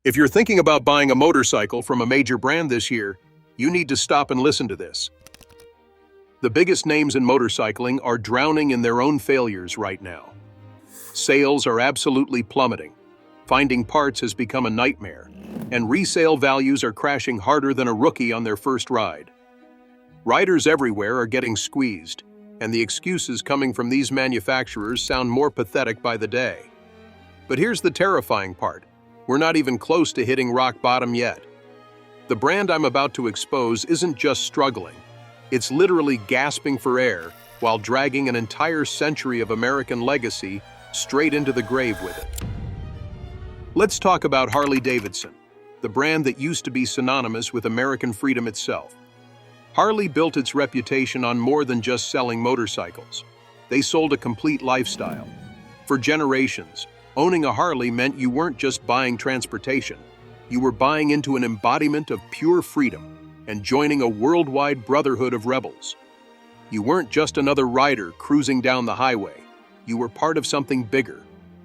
If you're thinking about buying a motorcycle from a major brand this year, you need to stop and listen to this. The biggest names in motorcycling are drowning in their own failures right now. Sales are absolutely plummeting. Finding parts has become a nightmare, and resale values are crashing harder than a rookie on their first ride. Riders everywhere are getting squeezed, and the excuses coming from these manufacturers sound more pathetic by the day. But here's the terrifying part. We're not even close to hitting rock bottom yet. The brand I'm about to expose isn't just struggling. It's literally gasping for air while dragging an entire century of American legacy straight into the grave with it. Let's talk about Harley-Davidson, the brand that used to be synonymous with American freedom itself. Harley built its reputation on more than just selling motorcycles. They sold a complete lifestyle. For generations, owning a Harley meant you weren't just buying transportation. You were buying into an embodiment of pure freedom and joining a worldwide brotherhood of rebels. You weren't just another rider cruising down the highway. You were part of something bigger,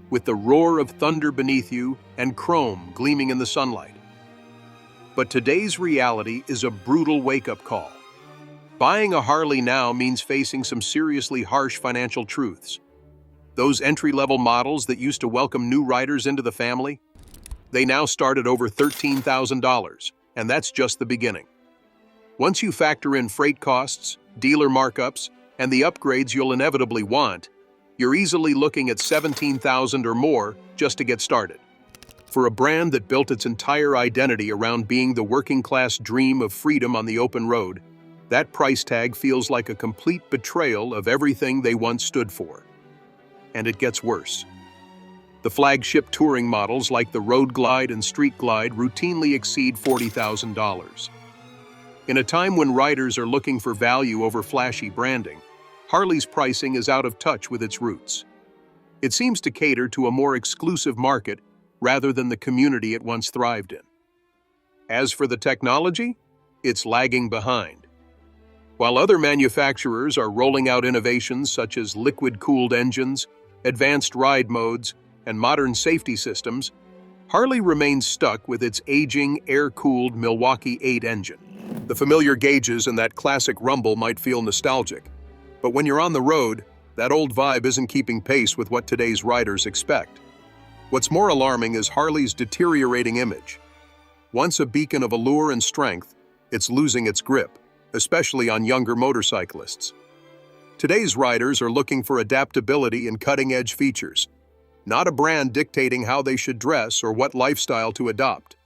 with the roar of thunder beneath you and chrome gleaming in the sunlight. But today's reality is a brutal wake-up call. Buying a Harley now means facing some seriously harsh financial truths. Those entry-level models that used to welcome new riders into the family, they now start at over $13,000, and that's just the beginning. Once you factor in freight costs, dealer markups, and the upgrades you'll inevitably want, you're easily looking at $17,000 or more just to get started. For a brand that built its entire identity around being the working-class dream of freedom on the open road, that price tag feels like a complete betrayal of everything they once stood for. And it gets worse. The flagship touring models like the Road Glide and Street Glide routinely exceed $40,000. In a time when riders are looking for value over flashy branding, Harley's pricing is out of touch with its roots. It seems to cater to a more exclusive market rather than the community it once thrived in. As for the technology, it's lagging behind. While other manufacturers are rolling out innovations such as liquid-cooled engines, advanced ride modes, and modern safety systems, Harley remains stuck with its aging, air-cooled Milwaukee 8 engine. The familiar gauges and that classic rumble might feel nostalgic, but when you're on the road, that old vibe isn't keeping pace with what today's riders expect. What's more alarming is Harley's deteriorating image. Once a beacon of allure and strength, it's losing its grip, especially on younger motorcyclists. Today's riders are looking for adaptability and cutting-edge features, not a brand dictating how they should dress or what lifestyle to adopt.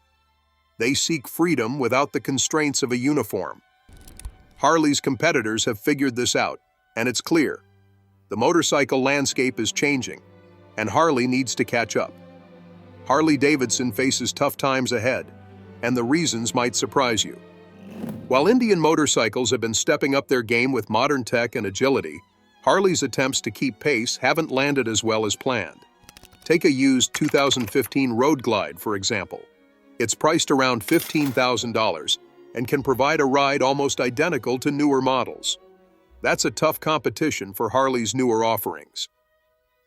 They seek freedom without the constraints of a uniform. Harley's competitors have figured this out, and it's clear. The motorcycle landscape is changing, and Harley needs to catch up. Harley-Davidson faces tough times ahead, and the reasons might surprise you. While Indian motorcycles have been stepping up their game with modern tech and agility, Harley's attempts to keep pace haven't landed as well as planned. Take a used 2015 Road Glide, for example. It's priced around $15,000 and can provide a ride almost identical to newer models. That's a tough competition for Harley's newer offerings.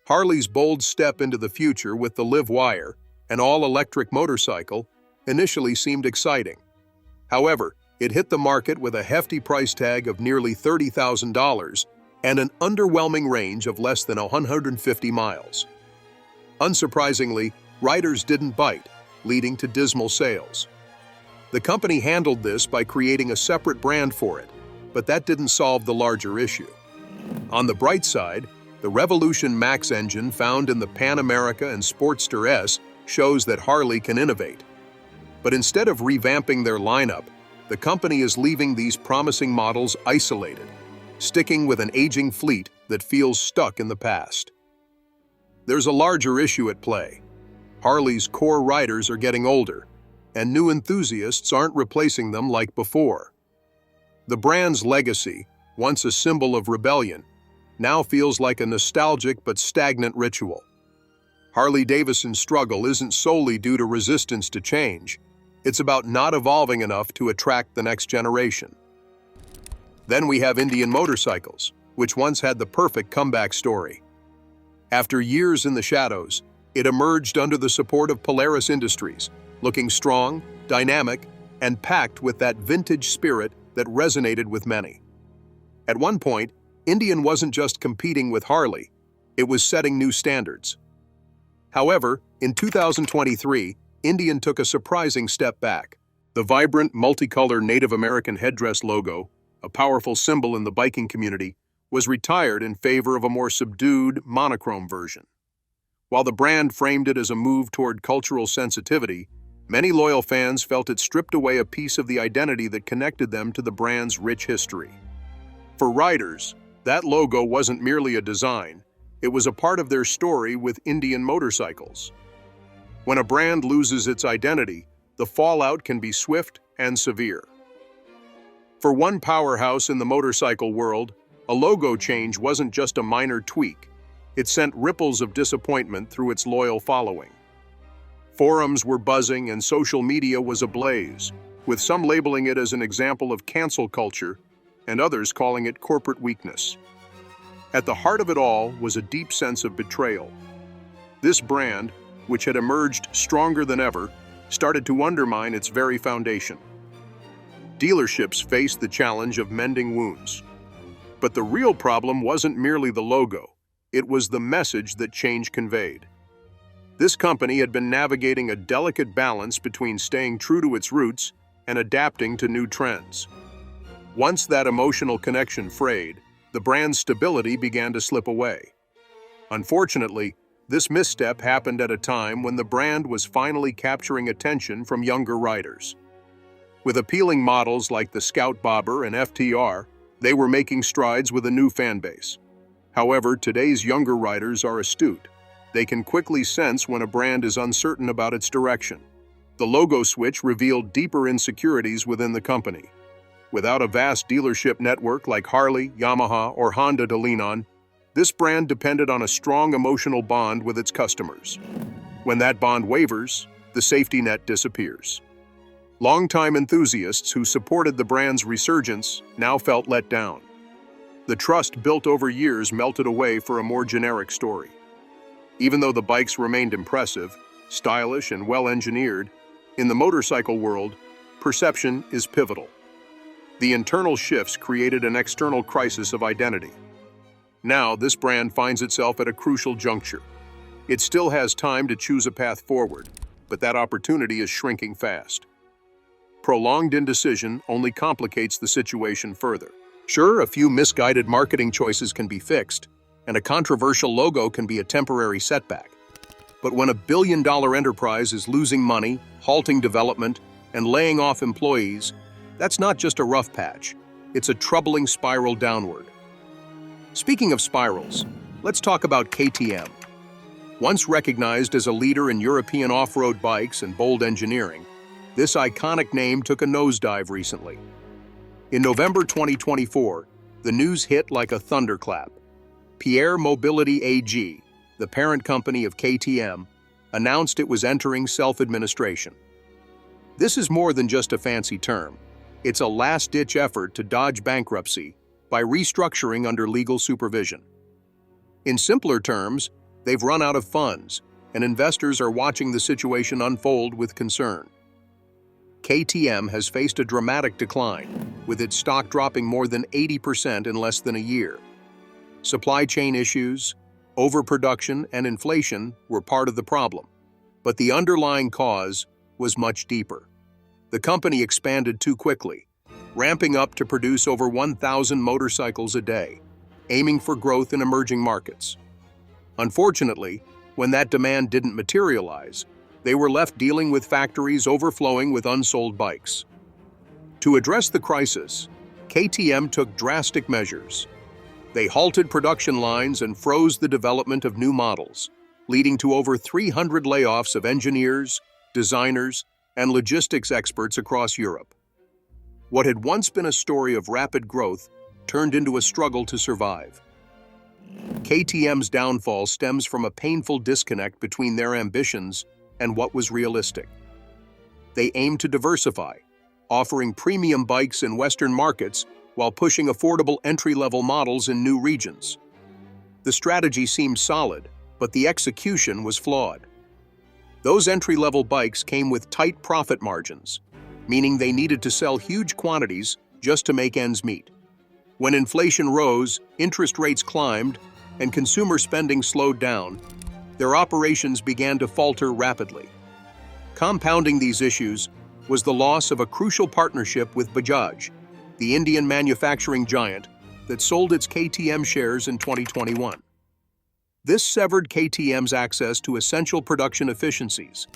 Harley's bold step into the future with the Livewire, an all-electric motorcycle, initially seemed exciting. However, it hit the market with a hefty price tag of nearly $30,000 and an underwhelming range of less than 150 miles. Unsurprisingly, riders didn't bite, leading to dismal sales. The company handled this by creating a separate brand for it, but that didn't solve the larger issue. On the bright side, the Revolution Max engine found in the Pan America and Sportster S shows that Harley can innovate. But instead of revamping their lineup, the company is leaving these promising models isolated, sticking with an aging fleet that feels stuck in the past. There's a larger issue at play. Harley's core riders are getting older, and new enthusiasts aren't replacing them like before. The brand's legacy, once a symbol of rebellion, now feels like a nostalgic but stagnant ritual. Harley-Davidson's struggle isn't solely due to resistance to change. It's about not evolving enough to attract the next generation. Then we have Indian motorcycles, which once had the perfect comeback story. After years in the shadows, it emerged under the support of Polaris Industries, looking strong, dynamic, and packed with that vintage spirit that resonated with many. At one point, Indian wasn't just competing with Harley, it was setting new standards. However, in 2023, Indian took a surprising step back. The vibrant, multicolor Native American headdress logo, a powerful symbol in the biking community, was retired in favor of a more subdued, monochrome version. While the brand framed it as a move toward cultural sensitivity, many loyal fans felt it stripped away a piece of the identity that connected them to the brand's rich history. For riders, that logo wasn't merely a design, it was a part of their story with Indian motorcycles. When a brand loses its identity, the fallout can be swift and severe. For one powerhouse in the motorcycle world, a logo change wasn't just a minor tweak. It sent ripples of disappointment through its loyal following. Forums were buzzing and social media was ablaze, with some labeling it as an example of cancel culture and others calling it corporate weakness. At the heart of it all was a deep sense of betrayal. This brand, which had emerged stronger than ever, started to undermine its very foundation. Dealerships faced the challenge of mending wounds. But the real problem wasn't merely the logo, it was the message that change conveyed. This company had been navigating a delicate balance between staying true to its roots and adapting to new trends. Once that emotional connection frayed, the brand's stability began to slip away. Unfortunately, this misstep happened at a time when the brand was finally capturing attention from younger riders. With appealing models like the Scout Bobber and FTR, they were making strides with a new fan base. However, today's younger riders are astute. They can quickly sense when a brand is uncertain about its direction. The logo switch revealed deeper insecurities within the company. Without a vast dealership network like Harley, Yamaha, or Honda to lean on, this brand depended on a strong emotional bond with its customers. When that bond wavers, the safety net disappears. Longtime enthusiasts who supported the brand's resurgence now felt let down. The trust built over years melted away for a more generic story. Even though the bikes remained impressive, stylish, and well-engineered, in the motorcycle world, perception is pivotal. The internal shifts created an external crisis of identity. Now, this brand finds itself at a crucial juncture. It still has time to choose a path forward, but that opportunity is shrinking fast. Prolonged indecision only complicates the situation further. Sure, a few misguided marketing choices can be fixed, and a controversial logo can be a temporary setback. But when a billion-dollar enterprise is losing money, halting development, and laying off employees, that's not just a rough patch, it's a troubling spiral downward. Speaking of spirals, let's talk about KTM. Once recognized as a leader in European off-road bikes and bold engineering, this iconic name took a nosedive recently. In November 2024, the news hit like a thunderclap. Pierre Mobility AG, the parent company of KTM, announced it was entering self-administration. This is more than just a fancy term. It's a last-ditch effort to dodge bankruptcy by restructuring under legal supervision. In simpler terms, they've run out of funds, and investors are watching the situation unfold with concern. KTM has faced a dramatic decline, with its stock dropping more than 80% in less than a year. Supply chain issues, overproduction, and inflation were part of the problem, but the underlying cause was much deeper. The company expanded too quickly, ramping up to produce over 1,000 motorcycles a day, aiming for growth in emerging markets. Unfortunately, when that demand didn't materialize, they were left dealing with factories overflowing with unsold bikes. To address the crisis, KTM took drastic measures. They halted production lines and froze the development of new models, leading to over 300 layoffs of engineers, designers, and logistics experts across Europe. What had once been a story of rapid growth turned into a struggle to survive. KTM's downfall stems from a painful disconnect between their ambitions and what was realistic. They aimed to diversify, offering premium bikes in Western markets while pushing affordable entry-level models in new regions. The strategy seemed solid, but the execution was flawed. Those entry-level bikes came with tight profit margins, meaning they needed to sell huge quantities just to make ends meet. When inflation rose, interest rates climbed, and consumer spending slowed down, their operations began to falter rapidly. Compounding these issues was the loss of a crucial partnership with Bajaj, the Indian manufacturing giant that sold its KTM shares in 2021. This severed KTM's access to essential production efficiencies,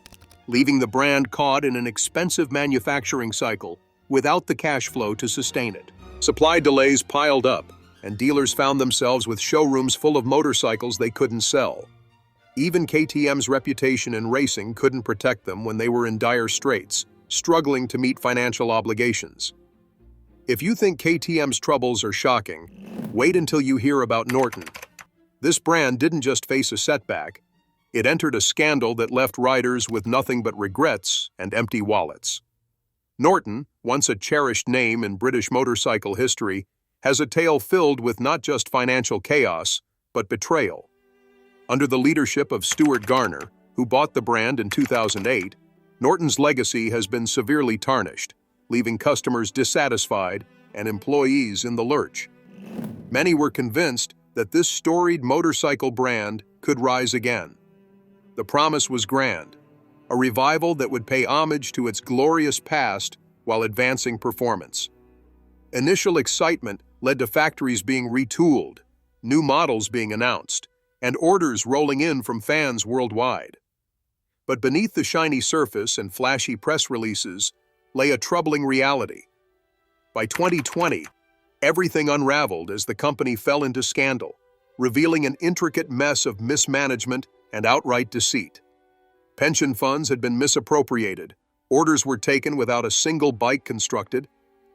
leaving the brand caught in an expensive manufacturing cycle without the cash flow to sustain it. Supply delays piled up, and dealers found themselves with showrooms full of motorcycles they couldn't sell. Even KTM's reputation in racing couldn't protect them when they were in dire straits, struggling to meet financial obligations. If you think KTM's troubles are shocking, wait until you hear about Norton. This brand didn't just face a setback, it entered a scandal that left riders with nothing but regrets and empty wallets. Norton, once a cherished name in British motorcycle history, has a tale filled with not just financial chaos, but betrayal. Under the leadership of Stuart Garner, who bought the brand in 2008, Norton's legacy has been severely tarnished, leaving customers dissatisfied and employees in the lurch. Many were convinced that this storied motorcycle brand could rise again. The promise was grand, a revival that would pay homage to its glorious past while advancing performance. Initial excitement led to factories being retooled, new models being announced, and orders rolling in from fans worldwide. But beneath the shiny surface and flashy press releases lay a troubling reality. By 2020, everything unraveled as the company fell into scandal, revealing an intricate mess of mismanagement and outright deceit. Pension funds had been misappropriated, orders were taken without a single bike constructed,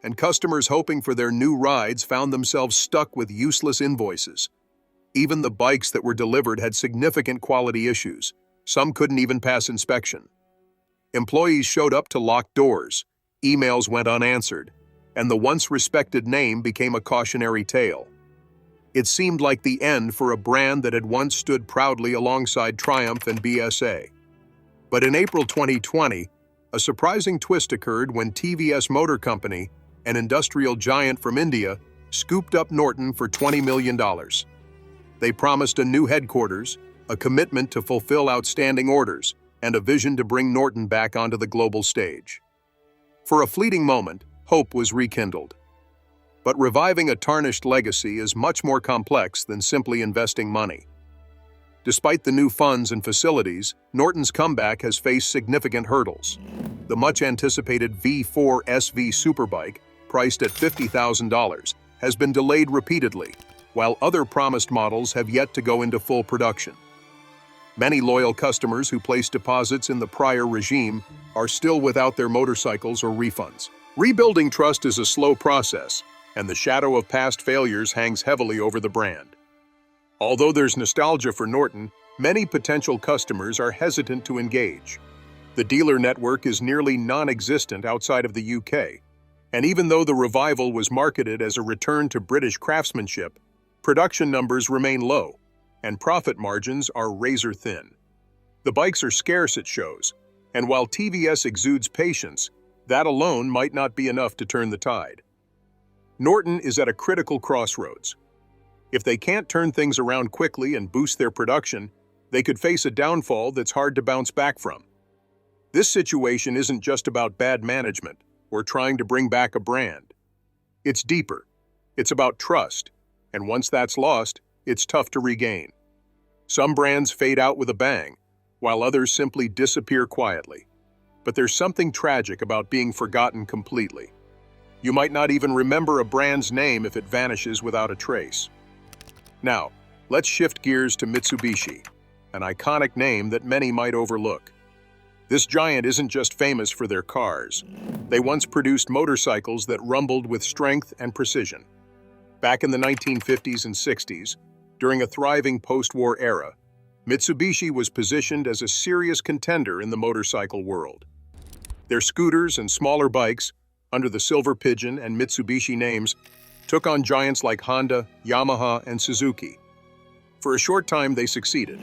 and customers hoping for their new rides found themselves stuck with useless invoices. Even the bikes that were delivered had significant quality issues. Some couldn't even pass inspection. Employees showed up to locked doors, emails went unanswered, and the once respected name became a cautionary tale. It seemed like the end for a brand that had once stood proudly alongside Triumph and BSA. But in April 2020, a surprising twist occurred when TVS Motor Company, an industrial giant from India, scooped up Norton for $20 million. They promised a new headquarters, a commitment to fulfill outstanding orders, and a vision to bring Norton back onto the global stage. For a fleeting moment, hope was rekindled. But reviving a tarnished legacy is much more complex than simply investing money. Despite the new funds and facilities, Norton's comeback has faced significant hurdles. The much-anticipated V4 SV Superbike, priced at $50,000, has been delayed repeatedly, while other promised models have yet to go into full production. Many loyal customers who placed deposits in the prior regime are still without their motorcycles or refunds. Rebuilding trust is a slow process, and the shadow of past failures hangs heavily over the brand. Although there's nostalgia for Norton, many potential customers are hesitant to engage. The dealer network is nearly non-existent outside of the UK, and even though the revival was marketed as a return to British craftsmanship, production numbers remain low, and profit margins are razor-thin. The bikes are scarce at shows, and while TVS exudes patience, that alone might not be enough to turn the tide. Norton is at a critical crossroads. If they can't turn things around quickly and boost their production, they could face a downfall that's hard to bounce back from. This situation isn't just about bad management or trying to bring back a brand. It's deeper. It's about trust, and once that's lost, it's tough to regain. Some brands fade out with a bang, while others simply disappear quietly. But there's something tragic about being forgotten completely. You might not even remember a brand's name if it vanishes without a trace. Now, let's shift gears to Mitsubishi, an iconic name that many might overlook. This giant isn't just famous for their cars. They once produced motorcycles that rumbled with strength and precision. Back in the 1950s and 60s, during a thriving post-war era, Mitsubishi was positioned as a serious contender in the motorcycle world. Their scooters and smaller bikes, under the Silver Pigeon and Mitsubishi names, took on giants like Honda, Yamaha, and Suzuki. For a short time, they succeeded.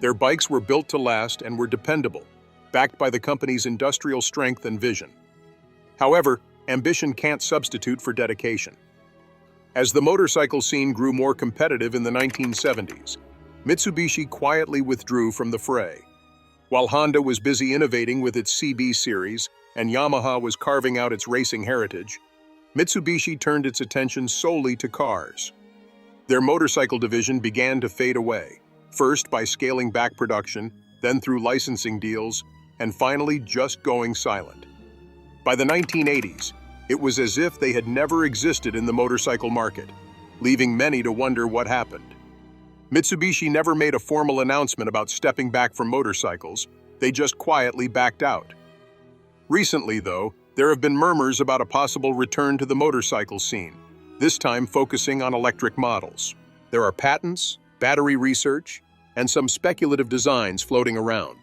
Their bikes were built to last and were dependable, backed by the company's industrial strength and vision. However, ambition can't substitute for dedication. As the motorcycle scene grew more competitive in the 1970s, Mitsubishi quietly withdrew from the fray. While Honda was busy innovating with its CB series and Yamaha was carving out its racing heritage, Mitsubishi turned its attention solely to cars. Their motorcycle division began to fade away, first by scaling back production, then through licensing deals, and finally just going silent. By the 1980s, it was as if they had never existed in the motorcycle market, leaving many to wonder what happened. Mitsubishi never made a formal announcement about stepping back from motorcycles, they just quietly backed out. Recently, though, there have been murmurs about a possible return to the motorcycle scene, this time focusing on electric models. There are patents, battery research, and some speculative designs floating around.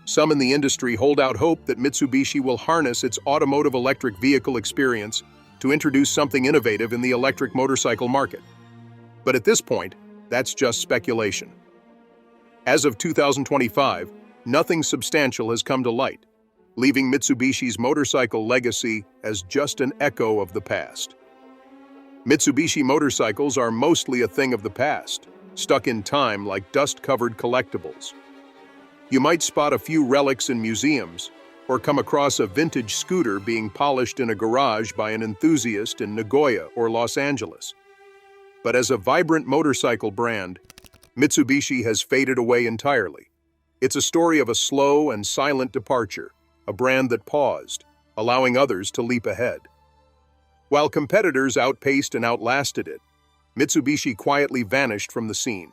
Some in the industry hold out hope that Mitsubishi will harness its automotive electric vehicle experience to introduce something innovative in the electric motorcycle market. But at this point, that's just speculation. As of 2025, nothing substantial has come to light, leaving Mitsubishi's motorcycle legacy as just an echo of the past. Mitsubishi motorcycles are mostly a thing of the past, stuck in time like dust-covered collectibles. You might spot a few relics in museums, or come across a vintage scooter being polished in a garage by an enthusiast in Nagoya or Los Angeles. But as a vibrant motorcycle brand, Mitsubishi has faded away entirely. It's a story of a slow and silent departure, a brand that paused, allowing others to leap ahead. While competitors outpaced and outlasted it, Mitsubishi quietly vanished from the scene,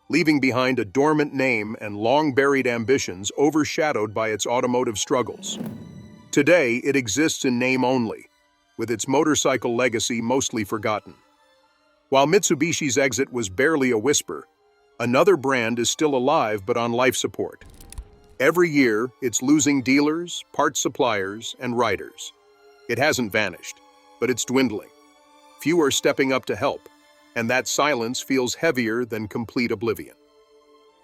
leaving behind a dormant name and long-buried ambitions overshadowed by its automotive struggles. Today, it exists in name only, with its motorcycle legacy mostly forgotten. While Mitsubishi's exit was barely a whisper, another brand is still alive but on life support. Every year, it's losing dealers, parts suppliers, and riders. It hasn't vanished, but it's dwindling. Few are stepping up to help, and that silence feels heavier than complete oblivion.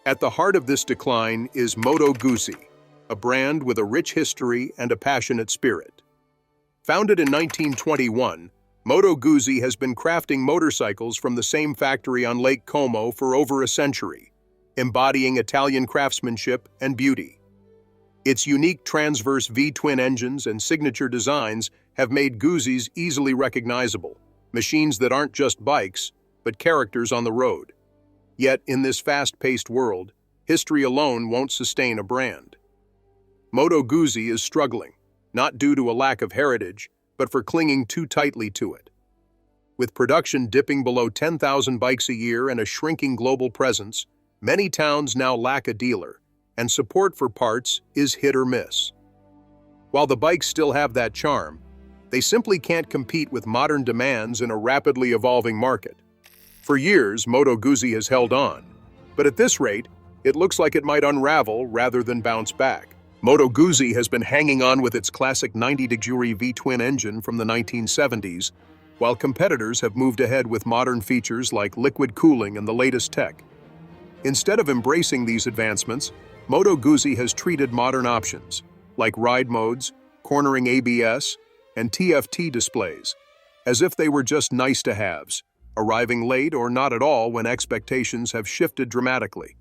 At the heart of this decline is Moto Guzzi, a brand with a rich history and a passionate spirit. Founded in 1921, Moto Guzzi has been crafting motorcycles from the same factory on Lake Como for over a century, embodying Italian craftsmanship and beauty. Its unique transverse V-twin engines and signature designs have made Guzzis easily recognizable, machines that aren't just bikes, but characters on the road. Yet, in this fast-paced world, history alone won't sustain a brand. Moto Guzzi is struggling, not due to a lack of heritage, but for clinging too tightly to it. With production dipping below 10,000 bikes a year and a shrinking global presence, many towns now lack a dealer, and support for parts is hit or miss. While the bikes still have that charm, they simply can't compete with modern demands in a rapidly evolving market. For years, Moto Guzzi has held on, but at this rate, it looks like it might unravel rather than bounce back. Moto Guzzi has been hanging on with its classic 90-degree V-twin engine from the 1970s, while competitors have moved ahead with modern features like liquid cooling and the latest tech. Instead of embracing these advancements, Moto Guzzi has treated modern options, like ride modes, cornering ABS, and TFT displays, as if they were just nice-to-haves, arriving late or not at all when expectations have shifted dramatically.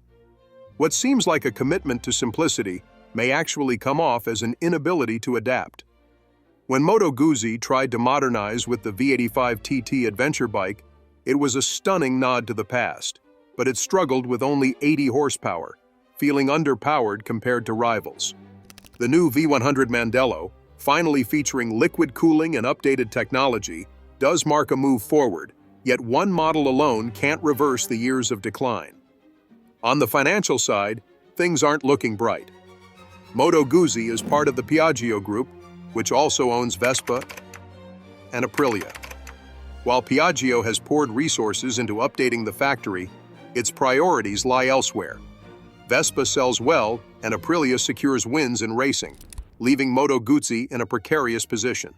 What seems like a commitment to simplicity may actually come off as an inability to adapt. When Moto Guzzi tried to modernize with the V85 TT adventure bike, it was a stunning nod to the past, but it struggled with only 80 horsepower, feeling underpowered compared to rivals. The new V100 Mandello, finally featuring liquid cooling and updated technology, does mark a move forward, yet one model alone can't reverse the years of decline. On the financial side, things aren't looking bright. Moto Guzzi is part of the Piaggio Group, which also owns Vespa and Aprilia. While Piaggio has poured resources into updating the factory, its priorities lie elsewhere. Vespa sells well, and Aprilia secures wins in racing, leaving Moto Guzzi in a precarious position.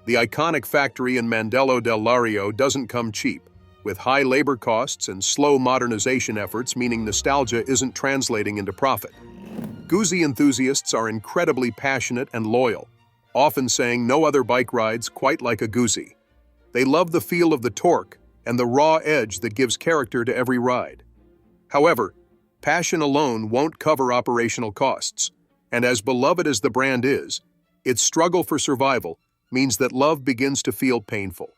The iconic factory in Mandello del Lario doesn't come cheap, with high labor costs and slow modernization efforts meaning nostalgia isn't translating into profit. Guzzi enthusiasts are incredibly passionate and loyal, often saying no other bike rides quite like a Guzzi. They love the feel of the torque and the raw edge that gives character to every ride. However, passion alone won't cover operational costs, and as beloved as the brand is, its struggle for survival means that love begins to feel painful.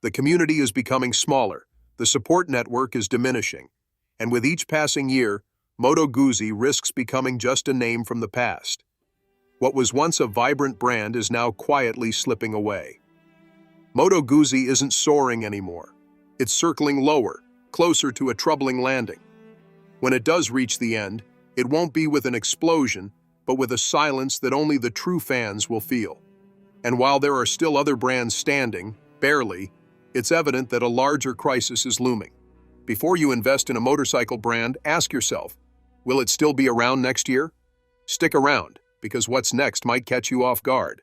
The community is becoming smaller, the support network is diminishing, and with each passing year, Moto Guzzi risks becoming just a name from the past. What was once a vibrant brand is now quietly slipping away. Moto Guzzi isn't soaring anymore. It's circling lower, closer to a troubling landing. When it does reach the end, it won't be with an explosion, but with a silence that only the true fans will feel. And while there are still other brands standing, barely, it's evident that a larger crisis is looming. Before you invest in a motorcycle brand, ask yourself, will it still be around next year? Stick around, because what's next might catch you off guard.